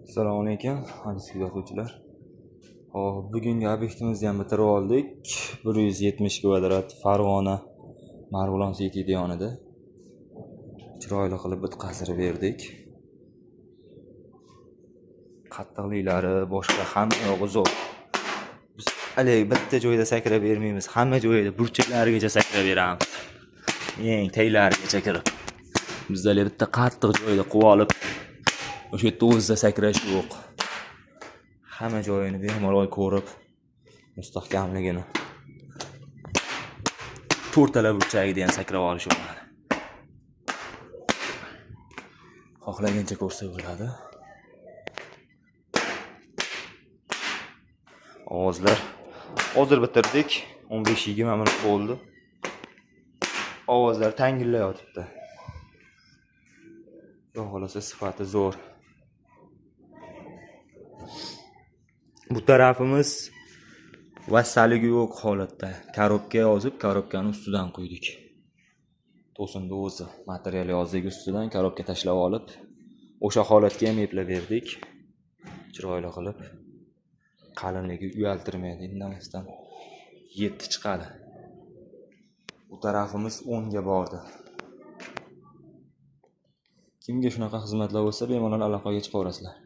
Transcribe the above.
Assalomu alaykum, aziz kuzatuvchilar. Hop, bugungi obyektimizni ham bitirib oldik. 170 kvadrat Farg'ona Marg'ilon City yonida. Chiroyli qilib bitkazdirib berdik. Qattiqliklari boshqa hamma yo'g'i zo'r. Biz haligi bitta joyda sakrab bermaymiz, hamma joyda burchaklarigacha sakrab beramiz. Eng taglarigacha kirib. Bizda bitta qattiq joyda quvib olib o'sha yerda o'zida sakrash yo'q. Hamma joyini bemalol ko'rib, mustahkamligini, to'rtala burchagida ham sakrab olish bo'ladi. Xohlagancha ko'rsa bo'ladi. Ovozlar hozir bitirdik. 15-20 minut bo'ldi. Ovozlar tangillayotibdi. Xudo xolasa sifati zo'r. Bu tarafimiz vassaligi yo'q holatda. Korobka yozib, korobkani ustidan qo'ydik. To'sinni o'zi material yozdik ustidan korobka tashlab olib, o'sha holatga ham eplab berdik. Chiroyli qilib. Qalinligi uyaltirmaydi, indamasdan 7 chiqadi. Bu tarafimiz 10 ga bordi. Kimga shunaqa xizmatlar bo'lsa, bemalol aloqaga chiqaverasizlar.